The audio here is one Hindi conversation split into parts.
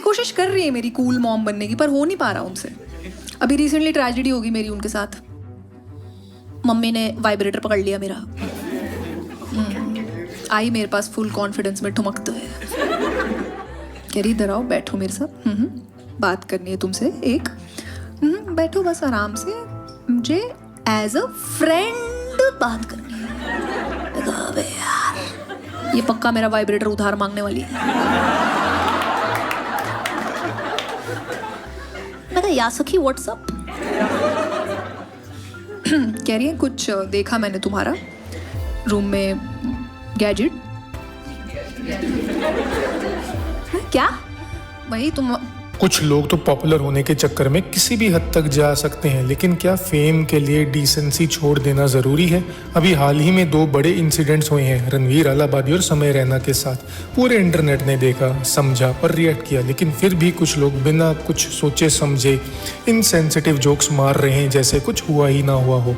कोशिश कर रही है मेरी कूल मॉम बनने की, पर हो नहीं पा रहा उनसे। अभी रिसेंटली ट्रेजेडी होगी मेरी उनके साथ। मम्मी ने वाइब्रेटर पकड़ लिया मेरा, आई मेरे पास फुल कॉन्फिडेंस में ठुमकते हुए, कह रही इधर आओ, बैठो मेरे साथ, बात करनी है तुमसे एक। बैठो बस आराम से, मुझे एज अ फ्रेंड बात करनी है। अबे यार, ये पक्का मेरा वाइब्रेटर उधार मांगने वाली है। मैं कहा या सखी व्हाट्सअप। कह रही है कुछ देखा मैंने तुम्हारा रूम में गैजेट। क्या? वही तुम। कुछ लोग तो पॉपुलर होने के चक्कर में किसी भी हद तक जा सकते हैं, लेकिन क्या फेम के लिए डिसेंसी छोड़ देना ज़रूरी है? अभी हाल ही में 2 बड़े इंसिडेंट्स हुए हैं रणवीर अलाहाबादी और समय रैना के साथ। पूरे इंटरनेट ने देखा, समझा और रिएक्ट किया, लेकिन फिर भी कुछ लोग बिना कुछ सोचे समझे इनसेंसिटिव जोक्स मार रहे हैं जैसे कुछ हुआ ही ना हुआ हो।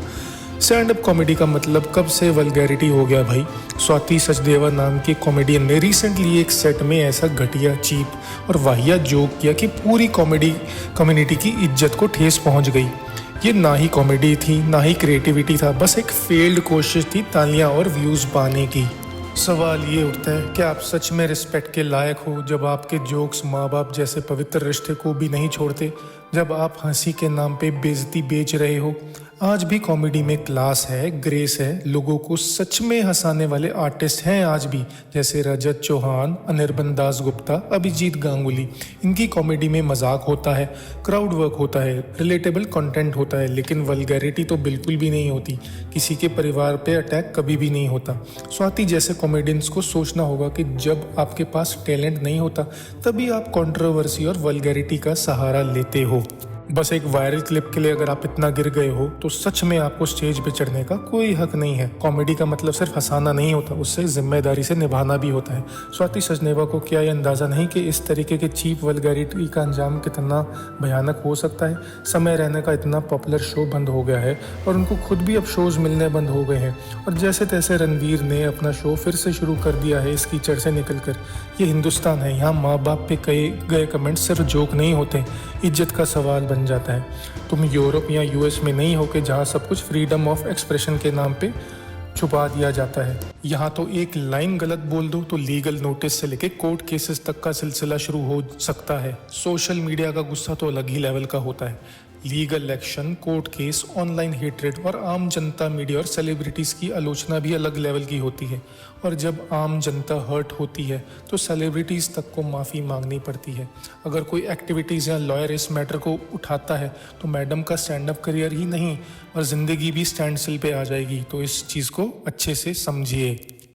स्टैंड अप कॉमेडी का मतलब कब से वल्गैरिटी हो गया भाई। स्वाति सचदेवा नाम के कॉमेडियन ने रिसेंटली एक सेट में ऐसा घटिया, चीप और वाहियात जोक किया कि पूरी कॉमेडी कम्युनिटी की इज्जत को ठेस पहुंच गई। ये ना ही कॉमेडी थी ना ही क्रिएटिविटी था, बस एक फेल्ड कोशिश थी तालियां और व्यूज़ पाने की। सवाल ये उठता है कि आप सच में रिस्पेक्ट के लायक हो जब आपके जोक्स माँ बाप जैसे पवित्र रिश्ते को भी नहीं छोड़ते, जब आप हंसी के नाम पे बेइज्जती बेच रहे हो। आज भी कॉमेडी में क्लास है, ग्रेस है, लोगों को सच में हंसाने वाले आर्टिस्ट हैं आज भी, जैसे रजत चौहान, अनिर्बन दास गुप्ता, अभिजीत गांगुली। इनकी कॉमेडी में मजाक होता है, क्राउड वर्क होता है, रिलेटेबल कंटेंट होता है, लेकिन वल्गैरिटी तो बिल्कुल भी नहीं होती। किसी के परिवार पे अटैक कभी भी नहीं होता। स्वाति जैसे कॉमेडियंस को सोचना होगा कि जब आपके पास टैलेंट नहीं होता तभी आप कंट्रोवर्सी और वल्गैरिटी का सहारा लेते हो। बस एक वायरल क्लिप के लिए अगर आप इतना गिर गए हो तो सच में आपको स्टेज पे चढ़ने का कोई हक नहीं है। कॉमेडी का मतलब सिर्फ हंसाना नहीं होता, उससे जिम्मेदारी से निभाना भी होता है। स्वाति सचदेवा को क्या ये अंदाज़ा नहीं कि इस तरीके के चीप वल्गैरिटी का अंजाम कितना भयानक हो सकता है। समय रहने का इतना पॉपुलर शो बंद हो गया है और उनको खुद भी अब शोज़ मिलने बंद हो गए हैं, और जैसे तैसे रणवीर ने अपना शो फिर से शुरू कर दिया है इस कीचड़ से निकल कर। ये हिंदुस्तान है, यहाँ माँ बाप पे कहे गए कमेंट सिर्फ जोक नहीं होते, इज्जत का सवाल बन जाता है। तुम यूरोप या यूएस में नहीं हो कि जहाँ सब कुछ फ्रीडम ऑफ एक्सप्रेशन के नाम पे छुपा दिया जाता है। यहाँ तो एक लाइन गलत बोल दो तो लीगल नोटिस से लेके कोर्ट केसेस तक का सिलसिला शुरू हो सकता है। सोशल मीडिया का गुस्सा तो अलग ही लेवल का होता है। Legal action, court case, online hatred और आम जनता, मीडिया और सेलिब्रिटीज़ की आलोचना भी अलग लेवल की होती है। और जब आम जनता हर्ट होती है तो सेलिब्रिटीज़ तक को माफ़ी मांगनी पड़ती है। अगर कोई एक्टिविटीज़ या लॉयर इस मैटर को उठाता है तो मैडम का स्टैंड अप करियर ही नहीं और ज़िंदगी भी स्टैंड स्टिल पे आ जाएगी। तो इस चीज़ को अच्छे से समझिए।